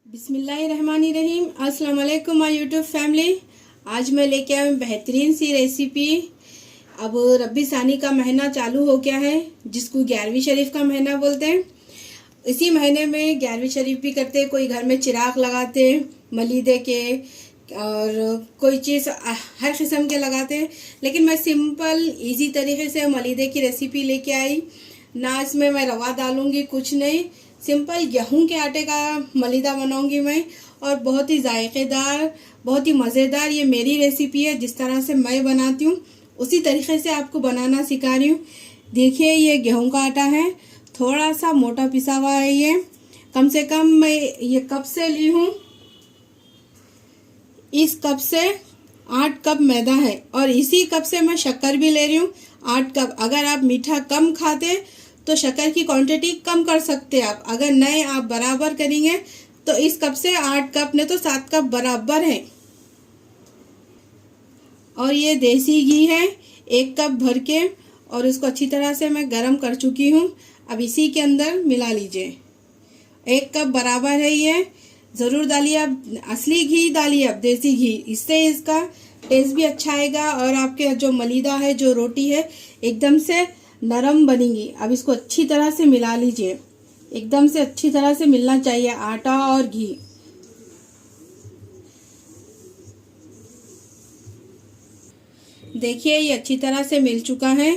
बिस्मिल्लाहिर्रहमानिर्रहीम। अस्सलाम वालेकुम माय यूट्यूब फैमिली। आज मैं लेके आई बेहतरीन सी रेसिपी। अब रब्बी सानी का महीना चालू हो गया है, जिसको 11वीं शरीफ का महीना बोलते हैं। इसी महीने में 11वीं शरीफ भी करते हैं, कोई घर में चिराग लगाते हैं मलीदे के, और कोई चीज़ हर किस्म के लगाते हैं। लेकिन मैं सिंपल इजी तरीके से मलीदे की रेसिपी लेके आई। ना इसमें मैं रवा डालूंगी, कुछ नहीं, सिंपल गेहूं के आटे का मलीदा बनाऊंगी मैं, और बहुत ही जायकेदार, बहुत ही मज़ेदार ये मेरी रेसिपी है। जिस तरह से मैं बनाती हूँ उसी तरीके से आपको बनाना सिखा रही हूँ। देखिए, ये गेहूं का आटा है, थोड़ा सा मोटा पिसा हुआ है। ये कम से कम मैं ये कप से ली हूँ, इस कप से 8 कप मैदा है, और इसी कप से मैं शक्कर भी ले रही हूँ 8 कप। अगर आप मीठा कम खाते तो शक्कर की क्वांटिटी कम कर सकते हैं आप। अगर नहीं आप बराबर करेंगे तो इस कप से 8 कप ने तो 7 कप बराबर है। और ये देसी घी है 1 कप भर के, और इसको अच्छी तरह से मैं गरम कर चुकी हूँ। अब इसी के अंदर मिला लीजिए, 1 कप बराबर है ये। ज़रूर डालिए आप, असली घी डालिए आप, देसी घी, इससे इसका टेस्ट भी अच्छा आएगा, और आपके जो मलीदा है, जो रोटी है, एकदम से नरम बनेगी। अब इसको अच्छी तरह से मिला लीजिए, एकदम से अच्छी तरह से मिलना चाहिए आटा और घी। देखिए, ये अच्छी तरह से मिल चुका है।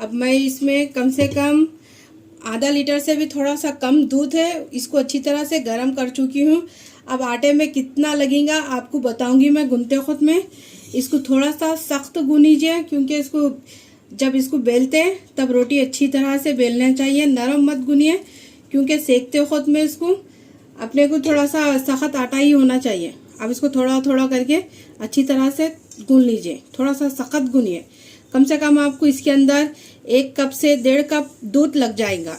अब मैं इसमें कम से कम आधा लीटर से भी थोड़ा सा कम दूध है, इसको अच्छी तरह से गर्म कर चुकी हूँ। अब आटे में कितना लगेगा आपको बताऊंगी मैं गूंथते खुद में। इसको थोड़ा सा सख्त गूंदीजिए, क्योंकि इसको जब इसको बेलते हैं तब रोटी अच्छी तरह से बेलना चाहिए, नरम मत गूंदिए, क्योंकि सेकते खुद में इसको अपने को थोड़ा सा सख्त आटा ही होना चाहिए। अब इसको थोड़ा थोड़ा करके अच्छी तरह से गूंद लीजिए, थोड़ा सा सख्त गूंदिए। कम से कम आपको इसके अंदर 1 कप से 1.5 कप दूध लग जाएगा।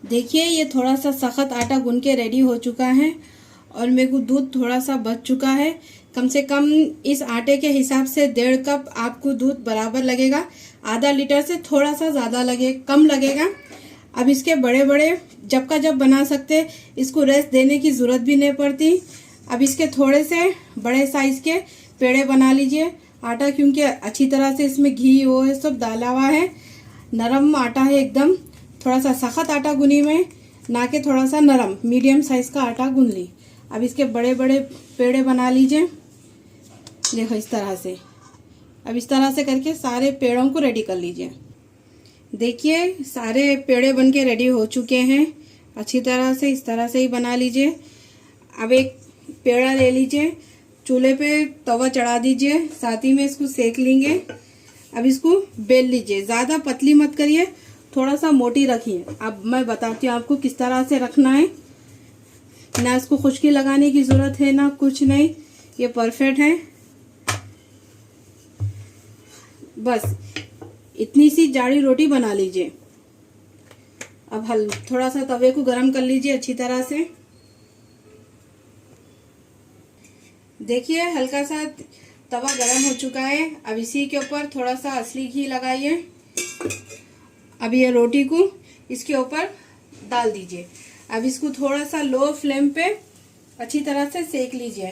देखिए, ये थोड़ा सा सख्त आटा गूंद के रेडी हो चुका है, और मेरे को दूध थोड़ा सा बच चुका है। कम से कम इस आटे के हिसाब से 1.5 कप आपको दूध बराबर लगेगा। आधा लीटर से थोड़ा सा ज़्यादा कम लगेगा। अब इसके बड़े बड़े जब का जब बना सकते, इसको रेस्ट देने की ज़रूरत भी नहीं पड़ती। अब इसके थोड़े से बड़े साइज़ के पेड़े बना लीजिए आटा, क्योंकि अच्छी तरह से इसमें घी वो है सब डाला हुआ है, नरम आटा है एकदम। थोड़ा सा सख्त आटा गूंदी में, ना कि थोड़ा सा नरम, मीडियम साइज़ का आटा गूंद ली। अब इसके बड़े बड़े पेड़े बना लीजिए, देखो इस तरह से। अब इस तरह से करके सारे पेड़ों को रेडी कर लीजिए। देखिए, सारे पेड़े बन के रेडी हो चुके हैं। अच्छी तरह से इस तरह से ही बना लीजिए। अब एक पेड़ा ले लीजिए, चूल्हे पे तवा चढ़ा दीजिए, साथ ही में इसको सेक लेंगे। अब इसको बेल लीजिए, ज़्यादा पतली मत करिए, थोड़ा सा मोटी रखिए। अब मैं बताती हूँ आपको किस तरह से रखना है। ना इसको खुश्की लगाने की ज़रूरत है, ना कुछ नहीं, ये परफेक्ट है। बस इतनी सी जाड़ी रोटी बना लीजिए। अब थोड़ा सा तवे को गरम कर लीजिए अच्छी तरह से। देखिए, हल्का सा तवा गरम हो चुका है। अब इसी के ऊपर थोड़ा सा असली घी लगाइए। अब ये रोटी को इसके ऊपर डाल दीजिए। अब इसको थोड़ा सा लो फ्लेम पे अच्छी तरह से सेक लीजिए।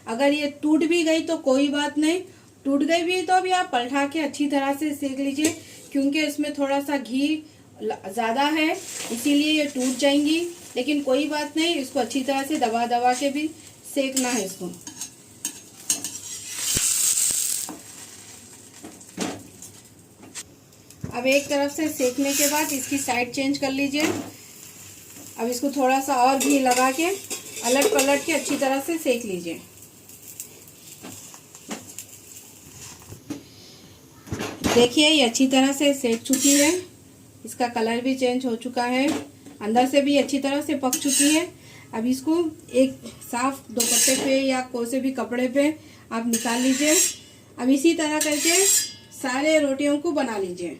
अगर ये टूट भी गई तो कोई बात नहीं, टूट गई भी तो अभी आप पलटा के अच्छी तरह से सेक लीजिए, क्योंकि इसमें थोड़ा सा घी ज़्यादा है, इसीलिए ये टूट जाएंगी। लेकिन कोई बात नहीं, इसको अच्छी तरह से दबा दबा के भी सेकना है इसको। अब एक तरफ से सेकने के बाद इसकी साइड चेंज कर लीजिए। अब इसको थोड़ा सा और घी लगा के अलट पलट के अच्छी तरह से सेक लीजिए। देखिए, ये अच्छी तरह से सेक चुकी है, इसका कलर भी चेंज हो चुका है, अंदर से भी अच्छी तरह से पक चुकी है। अब इसको एक साफ दुपट्टे पे या कोई से भी कपड़े पे आप निकाल लीजिए। अब इसी तरह करके सारे रोटियों को बना लीजिए।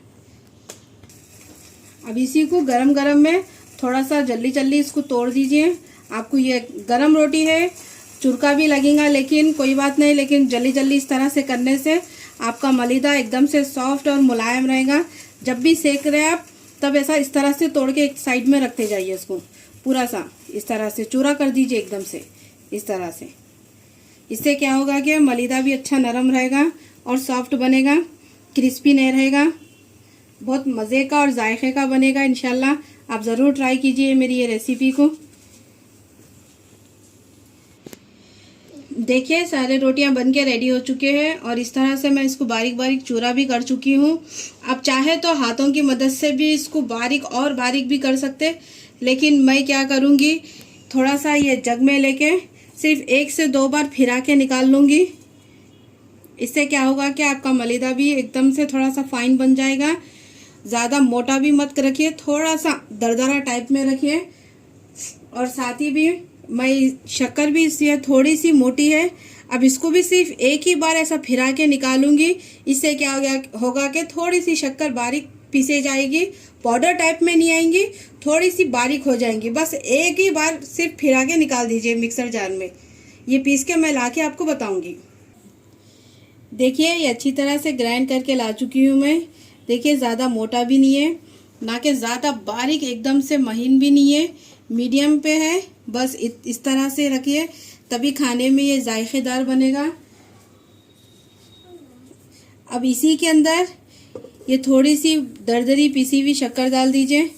अब इसी को गरम गरम में थोड़ा सा जल्दी जल्दी इसको तोड़ दीजिए। आपको ये गरम रोटी है, चुरका भी लगेगा, लेकिन कोई बात नहीं, लेकिन जल्दी जल्दी इस तरह से करने से आपका मलीदा एकदम से सॉफ्ट और मुलायम रहेगा। जब भी सेक रहे आप तब ऐसा इस तरह से तोड़ के एक साइड में रखते जाइए। इसको पूरा सा इस तरह से चूरा कर दीजिए एकदम से इस तरह से। इससे क्या होगा कि मलीदा भी अच्छा नरम रहेगा और सॉफ्ट बनेगा, क्रिस्पी नहीं रहेगा, बहुत मज़े का और जायके का बनेगा इंशाल्लाह। आप ज़रूर ट्राई कीजिए मेरी ये रेसिपी को। देखिए सारे रोटियां बन के रेडी हो चुके हैं और इस तरह से मैं इसको बारीक बारीक चूरा भी कर चुकी हूँ। आप चाहे तो हाथों की मदद से भी इसको बारीक और बारीक भी कर सकते, लेकिन मैं क्या करूँगी, थोड़ा सा ये जग में लेके सिर्फ 1 से 2 बार फिरा के निकाल लूँगी। इससे क्या होगा कि आपका मलीदा भी एकदम से थोड़ा सा फाइन बन जाएगा। ज़्यादा मोटा भी मत रखिए, थोड़ा सा दरदरा टाइप में रखिए। और साथ ही भी मैं शक्कर भी इसलिए थोड़ी सी मोटी है, अब इसको भी सिर्फ एक ही बार ऐसा फिरा के निकालूंगी। इससे क्या होगा कि थोड़ी सी शक्कर बारीक पीसे जाएगी, पाउडर टाइप में नहीं आएंगी, थोड़ी सी बारीक हो जाएंगी। बस एक ही बार सिर्फ फिरा के निकाल दीजिए मिक्सर जार में। ये पीस के मैं ला के आपको बताऊंगी। देखिए ये अच्छी तरह से ग्राइंड करके ला चुकी हूँ मैं। देखिए ज़्यादा मोटा भी नहीं है, ना कि ज़्यादा बारीक एकदम से महीन भी नहीं है, मीडियम पे है। बस इस तरह से रखिए, तभी खाने में ये जायकेदार बनेगा। अब इसी के अंदर ये थोड़ी सी दरदरी पीसी हुई शक्कर डाल दीजिए।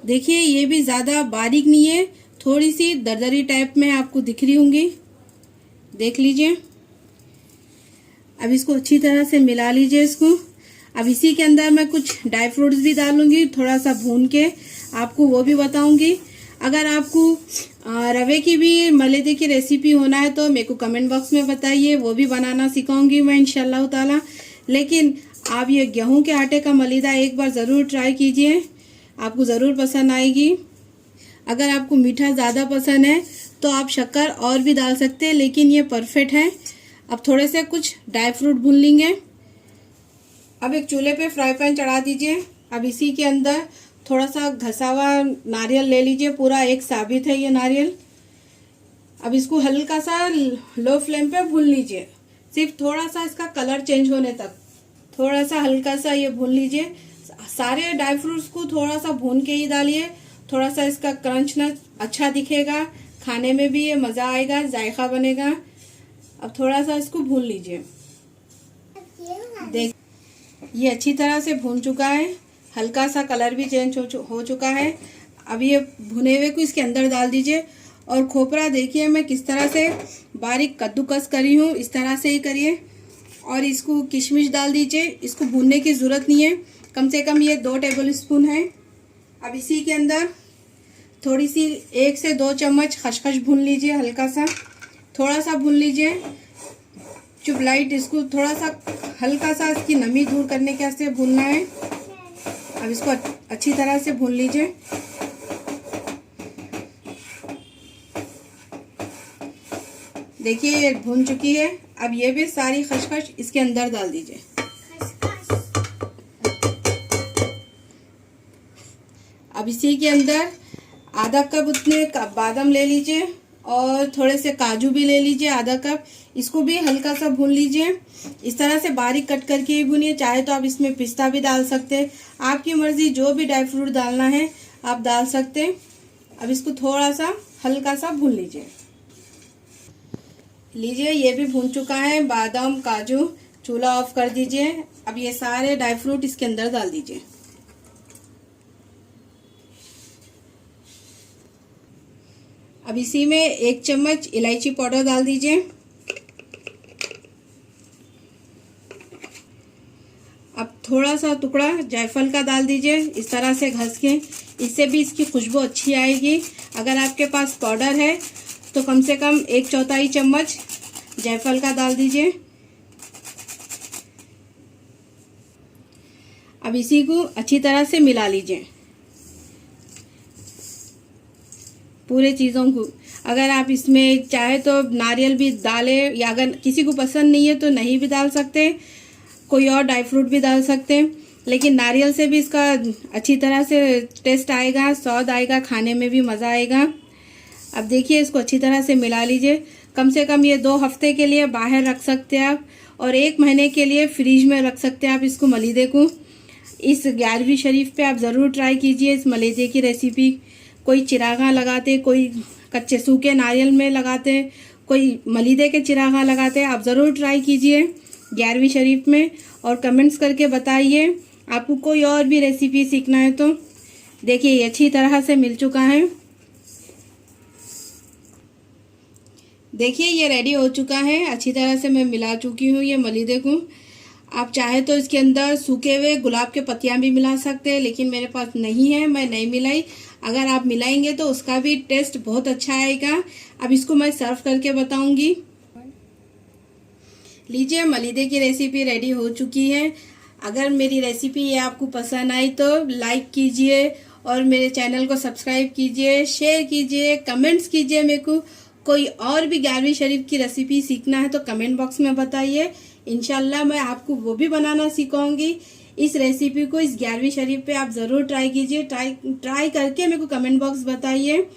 देखिए ये भी ज़्यादा बारीक नहीं है, थोड़ी सी दरदरी टाइप में आपको दिख रही होंगी, देख लीजिए। अब इसको अच्छी तरह से मिला लीजिए इसको। अब इसी के अंदर मैं कुछ ड्राई फ्रूट्स भी डालूंगी, थोड़ा सा भून के आपको वो भी बताऊंगी। अगर आपको रवे की भी मलीदे की रेसिपी होना है तो मेरे को कमेंट बॉक्स में बताइए, वो भी बनाना सिखाऊंगी मैं इंशाल्लाह ताला। लेकिन आप ये गेहूं के आटे का मलीदा एक बार ज़रूर ट्राई कीजिए, आपको ज़रूर पसंद आएगी। अगर आपको मीठा ज़्यादा पसंद है तो आप शक्कर और भी डाल सकते हैं, लेकिन ये परफेक्ट है। अब थोड़े से कुछ ड्राई फ्रूट भून लेंगे। अब एक चूल्हे पे फ्राई पैन चढ़ा दीजिए। अब इसी के अंदर थोड़ा सा घसा हुआ नारियल ले लीजिए, पूरा एक साबित है ये नारियल। अब इसको हल्का सा लो फ्लेम पे भून लीजिए, सिर्फ थोड़ा सा इसका कलर चेंज होने तक थोड़ा सा हल्का सा ये भून लीजिए। सारे ड्राई फ्रूट्स को थोड़ा सा भून के ही डालिए, थोड़ा सा इसका क्रंचनेस अच्छा दिखेगा, खाने में भी ये मज़ा आएगा, जायका बनेगा। अब थोड़ा सा इसको भून लीजिए। देख ये अच्छी तरह से भून चुका है, हल्का सा कलर भी चेंज हो चुका है। अब ये भुने हुए को इसके अंदर डाल दीजिए। और खोपरा देखिए मैं किस तरह से बारीक कद्दूकस करी हूँ, इस तरह से ही करिए। और इसको किशमिश डाल दीजिए, इसको भूनने की ज़रूरत नहीं है, कम से कम ये 2 टेबल स्पून है। अब इसी के अंदर थोड़ी सी 1 से 2 चम्मच खसखस भून लीजिए, हल्का सा थोड़ा सा भून लीजिए, चुप लाइट। इसको थोड़ा सा हल्का सा इसकी नमी दूर करने के वास्ते भूनना है। अब इसको अच्छी तरह से भून लीजिए। देखिए ये भून चुकी है। अब ये भी सारी खसखस इसके अंदर डाल दीजिए। अब इसी के अंदर आधा कप उतने बादाम ले लीजिए और थोड़े से काजू भी ले लीजिए, आधा कप। इसको भी हल्का सा भून लीजिए, इस तरह से बारीक कट करके ही भूनिए। चाहे तो आप इसमें पिस्ता भी डाल सकते हैं, आपकी मर्जी, जो भी ड्राई फ्रूट डालना है आप डाल सकते हैं। अब इसको थोड़ा सा हल्का सा भून लीजिए। ये भी भून चुका है बादाम काजू। चूल्हा ऑफ कर दीजिए। अब ये सारे ड्राई फ्रूट इसके अंदर डाल दीजिए। अब इसी में 1 चम्मच इलायची पाउडर डाल दीजिए। अब थोड़ा सा टुकड़ा जायफल का डाल दीजिए, इस तरह से घस के, इससे भी इसकी खुशबू अच्छी आएगी। अगर आपके पास पाउडर है तो कम से कम 1/4 चम्मच जायफल का डाल दीजिए। अब इसी को अच्छी तरह से मिला लीजिए पूरे चीज़ों को। अगर आप इसमें चाहे तो नारियल भी डालें, या अगर किसी को पसंद नहीं है तो नहीं भी डाल सकते, कोई और ड्राई फ्रूट भी डाल सकते हैं। लेकिन नारियल से भी इसका अच्छी तरह से टेस्ट आएगा, स्वाद आएगा, खाने में भी मज़ा आएगा। अब देखिए इसको अच्छी तरह से मिला लीजिए। कम से कम ये 2 हफ्ते के लिए बाहर रख सकते हैं आप, और 1 महीने के लिए फ्रिज में रख सकते हैं आप इसको मलीदे को। इस 11वीं शरीफ पे आप ज़रूर ट्राई कीजिए इस मलीदे की रेसिपी। कोई चिरागा लगाते, कोई कच्चे सूखे नारियल में लगाते, कोई मलीदे के चिरागा लगाते। आप ज़रूर ट्राई कीजिए 11वीं शरीफ में और कमेंट्स करके बताइए आपको कोई और भी रेसिपी सीखना है तो। देखिए ये अच्छी तरह से मिल चुका है। देखिए ये रेडी हो चुका है, अच्छी तरह से मैं मिला चुकी हूँ ये मलीदे को। आप चाहे तो इसके अंदर सूखे हुए गुलाब के पत्तियां भी मिला सकते हैं, लेकिन मेरे पास नहीं है, मैं नहीं मिलाई। अगर आप मिलाएंगे तो उसका भी टेस्ट बहुत अच्छा आएगा। अब इसको मैं सर्व करके बताऊंगी। लीजिए मलीदे की रेसिपी रेडी हो चुकी है। अगर मेरी रेसिपी ये आपको पसंद आई तो लाइक कीजिए और मेरे चैनल को सब्सक्राइब कीजिए, शेयर कीजिए, कमेंट्स कीजिए। मेरे को कोई और भी 11वीं शरीफ की रेसिपी सीखना है तो कमेंट बॉक्स में बताइए। इंशाल्लाह मैं आपको वो भी बनाना सिखाऊंगी। इस रेसिपी को इस 11वीं शरीफ पे आप ज़रूर ट्राई कीजिए। ट्राई करके मेरे को कमेंट बॉक्स बताइए।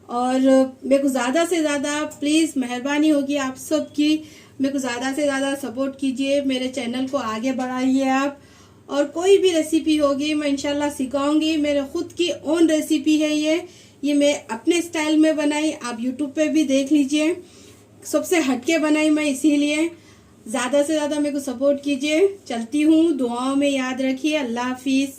और मेरे को ज़्यादा से ज़्यादा प्लीज़ मेहरबानी होगी आप सबकी, मेरे को ज़्यादा से ज़्यादा सपोर्ट कीजिए, मेरे चैनल को आगे बढ़ाइए आप। और कोई भी रेसिपी होगी मैं इंशाल्लाह सिखाऊंगी। मेरे खुद की ओन रेसिपी है ये मैं अपने स्टाइल में बनाई। आप यूट्यूब पे भी देख लीजिए, सबसे हटके बनाई मैं, इसीलिए ज़्यादा से ज़्यादा मेरे को सपोर्ट कीजिए। चलती हूँ, दुआओं में याद रखिए। अल्लाह हाफिज़।